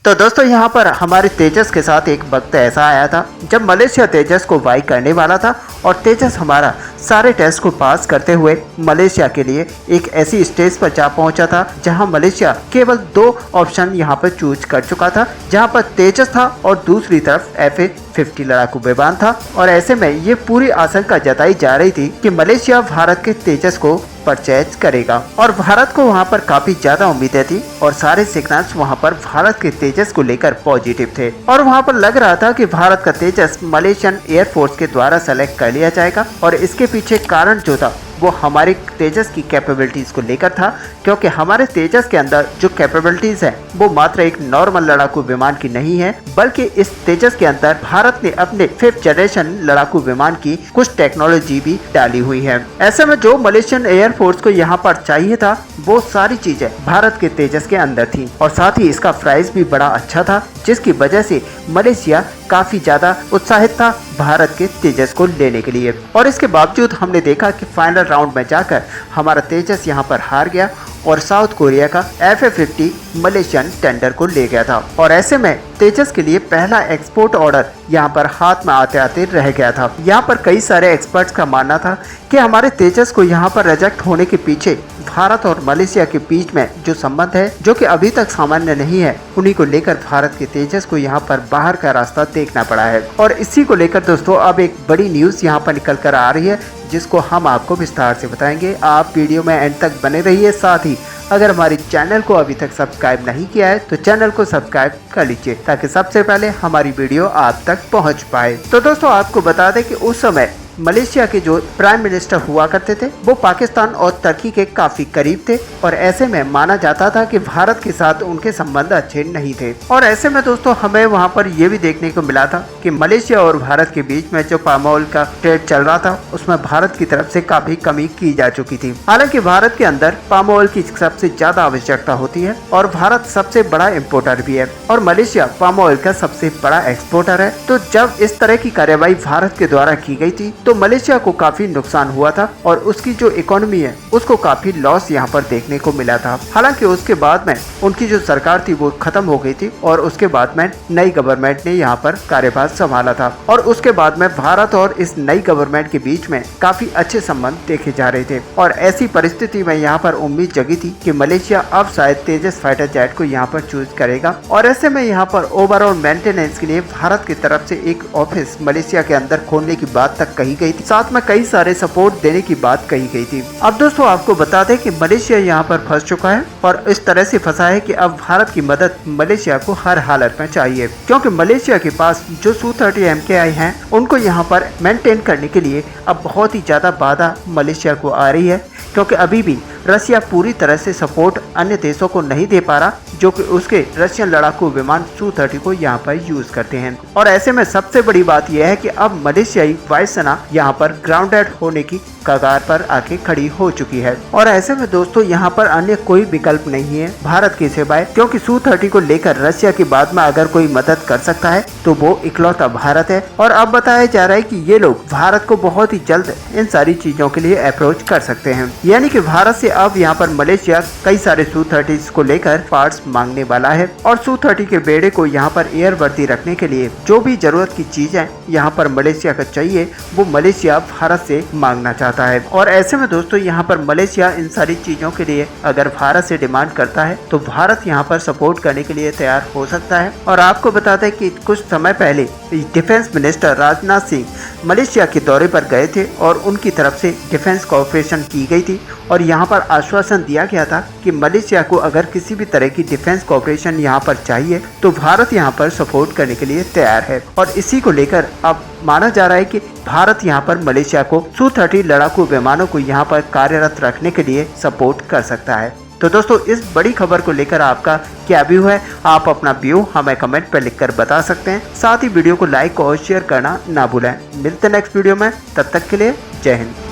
तो दोस्तों यहाँ पर हमारे तेजस के साथ एक वक्त ऐसा आया था जब मलेशिया तेजस को वाई करने वाला था और तेजस हमारा सारे टेस्ट को पास करते हुए मलेशिया के लिए एक ऐसी स्टेज पर जा पहुंचा था जहां मलेशिया केवल 2 ऑप्शन यहां पर चूज कर चुका था, जहां पर तेजस था और दूसरी तरफ FA-50 लड़ाकू विमान था। और ऐसे में ये पूरी आशंका जताई जा रही थी कि मलेशिया भारत के तेजस को परचेज करेगा और भारत को वहां पर काफी ज्यादा उम्मीदें थी और सारे सिग्नल्स वहां पर भारत के तेजस को लेकर पॉजिटिव थे और वहां पर लग रहा था कि भारत का तेजस मलेशियन एयरफोर्स के द्वारा सेलेक्ट कर लिया जाएगा। और इसके पीछे कारण जो था वो हमारे तेजस की कैपेबिलिटीज को लेकर था, क्योंकि हमारे तेजस के अंदर जो कैपेबिलिटीज है वो मात्र एक नॉर्मल लड़ाकू विमान की नहीं है, बल्कि इस तेजस के अंदर भारत ने अपने 5th जनरेशन लड़ाकू विमान की कुछ टेक्नोलॉजी भी डाली हुई है। ऐसे में जो मलेशियन एयरफोर्स को यहाँ पर चाहिए था वो सारी चीजें भारत के तेजस के अंदर थी और साथ ही इसका प्राइस भी बड़ा अच्छा था, जिसकी वजह से मलेशिया काफी ज्यादा उत्साहित था भारत के तेजस को लेने के लिए। और इसके बावजूद हमने देखा कि फाइनल राउंड में जाकर हमारा तेजस यहाँ पर हार गया और साउथ कोरिया का FA-50 मलेशियन टेंडर को ले गया था। और ऐसे में तेजस के लिए पहला एक्सपोर्ट ऑर्डर यहाँ पर हाथ में आते आते रह गया था। यहाँ पर कई सारे एक्सपर्ट्स का मानना था कि हमारे तेजस को यहाँ पर रिजेक्ट होने के पीछे भारत और मलेशिया के बीच में जो संबंध है जो कि अभी तक सामान्य नहीं है, उन्हीं को लेकर भारत के तेजस को यहाँ पर बाहर का रास्ता देखना पड़ा है। और इसी को लेकर दोस्तों अब एक बड़ी न्यूज यहाँ पर निकल कर आ रही है, जिसको हम आपको विस्तार से बताएंगे। आप वीडियो में एंड तक बने रहिए। साथ ही अगर हमारे चैनल को अभी तक सब्सक्राइब नहीं किया है तो चैनल को सब्सक्राइब कर लीजिए ताकि सबसे पहले हमारी वीडियो आप तक पहुंच पाए। तो दोस्तों आपको बता दें कि उस समय मलेशिया के जो प्राइम मिनिस्टर हुआ करते थे वो पाकिस्तान और तुर्की के काफी करीब थे और ऐसे में माना जाता था कि भारत के साथ उनके संबंध अच्छे नहीं थे। और ऐसे में दोस्तों हमें वहां पर ये भी देखने को मिला था कि मलेशिया और भारत के बीच में जो पाम ऑयल का ट्रेड चल रहा था उसमें भारत की तरफ से काफी कमी की जा चुकी थी। हालांकि भारत के अंदर पाम ऑयल की सबसे ज्यादा आवश्यकता होती है और भारत सबसे बड़ा इम्पोर्टर भी है और मलेशिया पाम ऑयल का सबसे बड़ा एक्सपोर्टर है। तो जब इस तरह की कार्यवाही भारत के द्वारा की गई थी तो मलेशिया को काफी नुकसान हुआ था और उसकी जो इकोनॉमी है उसको काफी लॉस यहाँ पर देखने को मिला था। हालांकि उसके बाद में उनकी जो सरकार थी वो खत्म हो गई थी और उसके बाद में नई गवर्नमेंट ने यहाँ पर कार्यभार संभाला था और उसके बाद में भारत और इस नई गवर्नमेंट के बीच में काफी अच्छे संबंध देखे जा रहे थे। और ऐसी परिस्थिति में यहाँ पर उम्मीद जगी थी कि मलेशिया अब शायद तेजस फाइटर जेट को यहाँ पर चूज करेगा और ऐसे में यहाँ पर ओवरऑल मेंटेनेंस के लिए भारत की तरफ से एक ऑफिस मलेशिया के अंदर खोलने की बात तक कही गई थी, साथ में कई सारे सपोर्ट देने की बात कही गई थी। अब दोस्तों आपको बता दें कि मलेशिया यहाँ पर फंस चुका है और इस तरह से फंसा है कि अब भारत की मदद मलेशिया को हर हालत में चाहिए, क्योंकि मलेशिया के पास जो Su-30 MKI हैं उनको यहाँ पर मेंटेन करने के लिए अब बहुत ही ज्यादा बाधा मलेशिया को आ रही है, क्योंकि अभी भी रसिया पूरी तरह से सपोर्ट अन्य देशों को नहीं दे पा रहा जो कि उसके रशियन लड़ाकू विमान Su-30 को यहाँ पर यूज करते हैं। और ऐसे में सबसे बड़ी बात यह है कि अब मलेशियाई वायुसेना यहाँ पर ग्राउंडेड होने की कगार पर आके खड़ी हो चुकी है। और ऐसे में दोस्तों यहाँ पर अन्य कोई विकल्प नहीं है भारत के सिवाय, क्योंकि Su-30 को लेकर रशिया के बाद में अगर कोई मदद कर सकता है तो वो इकलौता भारत है। और अब बताया जा रहा है कि ये लोग भारत को बहुत ही जल्द इन सारी चीजों के लिए अप्रोच कर सकते हैं, यानी कि भारत से अब यहाँ पर मलेशिया कई सारे Su-30 को लेकर पार्ट्स मांगने वाला है। और Su-30 के बेड़े को यहाँ पर एयर वर्दी रखने के लिए जो भी जरूरत की चीजें यहाँ पर मलेशिया का चाहिए वो मलेशिया भारत से मांगना चाहता है। और ऐसे में दोस्तों यहाँ पर मलेशिया इन सारी चीजों के लिए अगर भारत से डिमांड करता है तो भारत यहाँ पर सपोर्ट करने के लिए तैयार हो सकता है। और आपको बता दें कि कुछ समय पहले defence minister Rajnath Singh Malaysia के दौरे पर गए थे और उनकी तरफ से डिफेंस कोऑपरेशन की गई थी और यहाँ पर आश्वासन दिया गया था कि मलेशिया को अगर किसी भी तरह की डिफेंस कोऑपरेशन यहाँ पर चाहिए तो भारत यहाँ पर सपोर्ट करने के लिए तैयार है। और इसी को लेकर अब माना जा रहा है कि भारत यहाँ पर मलेशिया को Su-30 लड़ाकू विमानों को यहाँ पर कार्यरत रखने के लिए सपोर्ट कर सकता है। तो दोस्तों इस बड़ी खबर को लेकर आपका क्या व्यू है, आप अपना व्यू हमें कमेंट पर लिखकर बता सकते हैं। साथ ही वीडियो को लाइक और शेयर करना ना भूलें। मिलते हैं नेक्स्ट वीडियो में, तब तक के लिए जय हिंद।